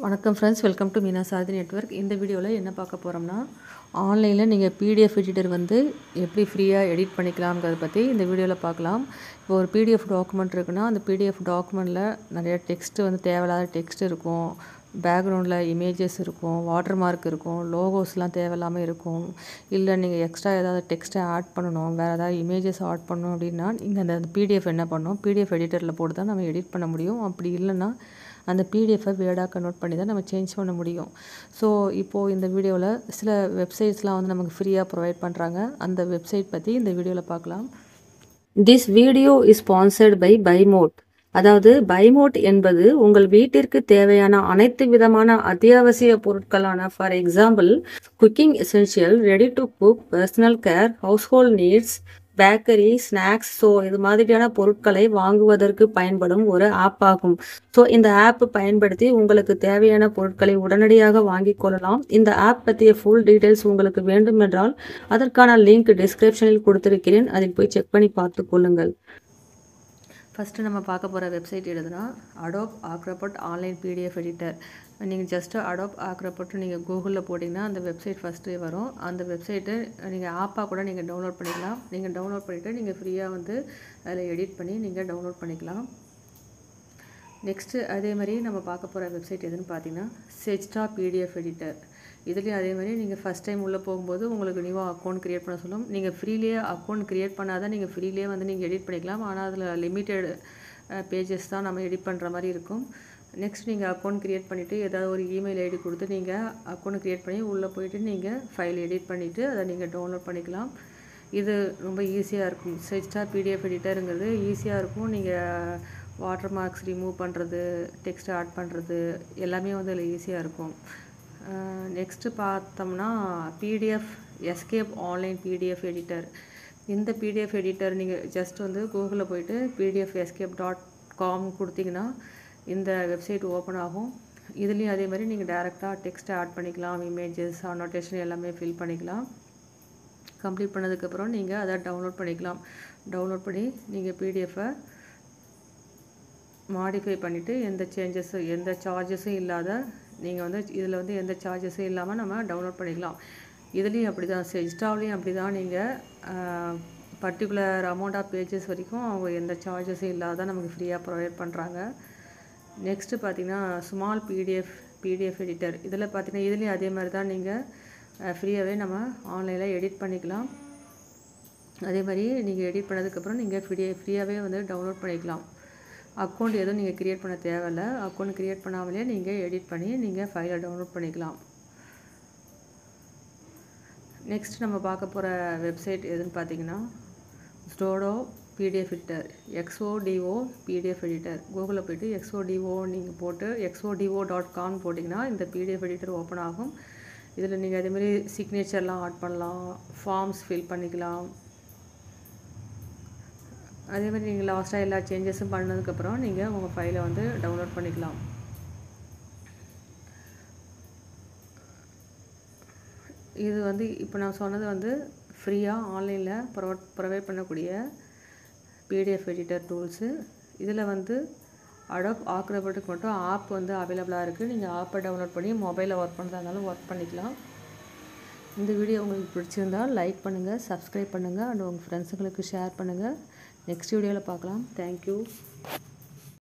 வணக்கம் friends, welcome to Meena Sarathi network. இந்த வீடியோவில் என்ன பார்க்க போகிறோம்னா, ஆன்லைனில் நீங்கள் பிடிஎஃப் எடிட்டர் வந்து எப்படி ஃப்ரீயாக எடிட் பண்ணிக்கலாம்ங்கிறத பற்றி இந்த வீடியோவில் பார்க்கலாம். இப்போ ஒரு பிடிஎஃப் டாக்குமெண்ட் இருக்குன்னா, அந்த பிடிஎஃப் டாக்குமெண்ட்டில் நிறைய டெக்ஸ்ட்டு வந்து தேவையில்லாத டெக்ஸ்ட் இருக்கும், பேக்ரவுண்டில் இமேஜஸ் இருக்கும், வாட்டர் மார்க் இருக்கும், லோகோஸ்லாம் தேவையில்லாமல் இருக்கும். இல்லை நீங்கள் எக்ஸ்ட்ரா ஏதாவது டெக்ஸ்ட்டை ஆட் பண்ணணும், வேறு ஏதாவது இமேஜஸ் ஆட் பண்ணணும் அப்படின்னா நீங்கள் அந்த பிடிஎஃப் என்ன பண்ணணும், பிடிஎஃப் எடிட்டரில் போட்டு தான் நம்ம எடிட் பண்ண முடியும். அப்படி இல்லைன்னா அந்த பிடிஎஃபை வேர்டாக கன்வெர்ட் பண்ணி தான் நம்ம சேஞ்ச் பண்ண முடியும். ஸோ இப்போது இந்த வீடியோவில் சில வெப்சைட்ஸ்லாம் வந்து நமக்கு ஃப்ரீயாக ப்ரொவைட் பண்ணுறாங்க. அந்த வெப்சைட் பற்றி இந்த வீடியோவில் பார்க்கலாம். This video is sponsored by Bymot. அதாவது பைமோட் என்பது உங்கள் வீட்டிற்கு தேவையான அனைத்து விதமான அத்தியாவசிய பொருட்களான, for example cooking essential, ready to cook, personal care, household needs, bakery, snacks, so இது மாதிரியான பொருட்களை வாங்குவதற்கு பயன்படும் ஒரு ஆப் ஆகும். ஸோ இந்த ஆப் பயன்படுத்தி உங்களுக்கு தேவையான பொருட்களை உடனடியாக வாங்கிக் கொள்ளலாம். இந்த ஆப் பற்றிய ஃபுல் டீட்டெயில்ஸ் உங்களுக்கு வேண்டும் என்றால் அதற்கான லிங்க் டிஸ்கிரிப்ஷனில் கொடுத்திருக்கிறேன், அதில் போய் செக் பண்ணி பார்த்து கொள்ளுங்கள். ஃபஸ்ட்டு நம்ம பார்க்க போகிற வெப்சைட் எதுனா அடோப் ஆக்ரோபாட் ஆன்லைன் பிடிஎஃப் எடிட்டர். நீங்கள் ஜஸ்ட்டு அடோப் ஆக்ரோபாட் நீங்கள் கூகுளில் போட்டிங்கன்னா அந்த வெப்சைட் ஃபஸ்ட்டு வரும். அந்த வெப்சைட்டு நீங்கள் ஆப்பாக கூட நீங்கள் டவுன்லோட் பண்ணிக்கலாம். நீங்கள் டவுன்லோட் பண்ணிவிட்டு நீங்கள் ஃப்ரீயாக வந்து அதில் எடிட் பண்ணி நீங்கள் டவுன்லோட் பண்ணிக்கலாம். நெக்ஸ்ட்டு அதே மாதிரி நம்ம பார்க்க போகிற வெப்சைட் எதுன்னு பார்த்தீங்கன்னா செஜ்டா பிடிஎஃப் எடிட்டர். இதுலேயும் அதே மாதிரி நீங்கள் ஃபஸ்ட் டைம் உள்ளே போகும்போது உங்களுக்கு நியூவாக அக்கௌண்ட் க்ரியேட் பண்ண சொல்லும். நீங்கள் ஃப்ரீலேயே அக்கௌண்ட் க்ரியேட் பண்ணாதான் நீங்கள் ஃப்ரீலேயே வந்து நீங்கள் எடிட் பண்ணிக்கலாம். ஆனால் அதில் லிமிட்டெட் பேஜஸ் தான் நம்ம எடிட் பண்ணுற மாதிரி இருக்கும். நெக்ஸ்ட் நீங்கள் அக்கௌண்ட் க்ரியேட் பண்ணிவிட்டு ஏதாவது ஒரு இமெயில் ஐடி கொடுத்து நீங்கள் அக்கௌண்ட் க்ரியேட் பண்ணி உள்ளே போய்ட்டு நீங்கள் ஃபைல் எடிட் பண்ணிவிட்டு அதை நீங்கள் டவுன்லோட் பண்ணிக்கலாம். இது ரொம்ப ஈஸியாக இருக்கும். செஜ்டா பிடிஎஃப் எடிட்டருங்கிறது ஈஸியாக இருக்கும். நீங்கள் வாட்டர் மார்க்ஸ் ரிமூவ் பண்ணுறது, டெக்ஸ்ட் ஆட் பண்ணுறது எல்லாமே வந்து அதில் ஈஸியாக இருக்கும். நெக்ஸ்ட்டு பார்த்தோம்னா PDF escape online PDF editor. இந்த பிடிஎஃப் எடிட்டர் நீங்கள் ஜஸ்ட் வந்து கூகுளில் போய்ட்டு pdfescape.com கொடுத்தீங்கன்னா இந்த வெப்சைட் ஓப்பன் ஆகும். இதுலேயும் அதே மாதிரி நீங்கள் டேரெக்டாக டெக்ஸ்ட்டை ஆட் பண்ணிக்கலாம், இமேஜஸ், அனோட்டேஷன் எல்லாமே ஃபில் பண்ணிக்கலாம். கம்ப்ளீட் பண்ணதுக்கப்புறம் நீங்கள் அதை டவுன்லோட் பண்ணிக்கலாம். டவுன்லோட் பண்ணி நீங்கள் பிடிஎஃபை மாடிஃபை பண்ணிவிட்டு எந்த சார்ஜஸும் இல்லாத நீங்கள் வந்து இதில் வந்து எந்த சார்ஜஸும் இல்லாமல் நம்ம டவுன்லோட் பண்ணிக்கலாம். இதுலேயும் அப்படி தான், செஜ்டாவிலையும் அப்படி தான். நீங்கள் பர்டிகுலர் அமௌண்ட் ஆஃப் பேஜஸ் வரைக்கும் அவங்க எந்த சார்ஜஸும் இல்லாத நமக்கு ஃப்ரீயாக ப்ரொவைட் பண்ணுறாங்க. நெக்ஸ்ட்டு பார்த்தீங்கன்னா ஸ்மால் பிடிஎஃப் எடிட்டர். இதில் பார்த்தீங்கன்னா இதுலேயும் அதே மாதிரி தான், நீங்கள் ஃப்ரீயாகவே நம்ம ஆன்லைனில் எடிட் பண்ணிக்கலாம். அதே மாதிரி நீங்கள் எடிட் பண்ணதுக்கப்புறம் நீங்கள் ஃப்ரீயாகவே வந்து டவுன்லோட் பண்ணிக்கலாம். அக்கௌண்ட் எதுவும் நீங்கள் க்ரியேட் பண்ண தேவையில்ல. அக்கௌண்ட் க்ரியேட் பண்ணாமலே நீங்கள் எடிட் பண்ணி நீங்கள் ஃபைலை டவுன்லோட் பண்ணிக்கலாம். நெக்ஸ்ட் நம்ம பார்க்க போகிற வெப்சைட் எதுன்னு பார்த்தீங்கன்னா Xodo PDF editor, XODO PDF editor. கூகுளில் போய்ட்டு XODO நீங்கள் போட்டு XODO.com போட்டிங்கன்னா இந்த பிடிஎஃப் எடிட்டர் ஓப்பன் ஆகும். இதில் நீங்கள் அதேமாதிரி சிக்னேச்சர்லாம் ஆட் பண்ணலாம், ஃபார்ம்ஸ் ஃபில் பண்ணிக்கலாம். அதே மாதிரி நீங்கள் லாஸ்ட்டாக எல்லா சேஞ்சஸும் பண்ணதுக்கப்புறம் நீங்கள் உங்கள் ஃபைலை வந்து டவுன்லோட் பண்ணிக்கலாம். இது வந்து இப்போ நான் சொன்னது வந்து ஃப்ரீயாக ஆன்லைனில் ப்ரொவைட் பண்ணக்கூடிய பிடிஎஃப் எடிட்டர் டூல்ஸு. இதில் வந்து அடோப் ஆக்ரோபாட்டுக்கு மட்டும் ஆப் வந்து அவைலபிளாக இருக்குது. நீங்கள் ஆப்பை டவுன்லோட் பண்ணி மொபைலில் ஒர்க் பண்ணுறதா இருந்தாலும் ஒர்க் பண்ணிக்கலாம். இந்த வீடியோ உங்களுக்கு பிடிச்சிருந்தால் லைக் பண்ணுங்கள், சப்ஸ்கிரைப் பண்ணுங்கள், அண்ட் உங்கள் ஃப்ரெண்ட்ஸுங்களுக்கு ஷேர் பண்ணுங்கள். நெக்ஸ்ட் வீடியோவில் பார்க்கலாம். தேங்க்யூ.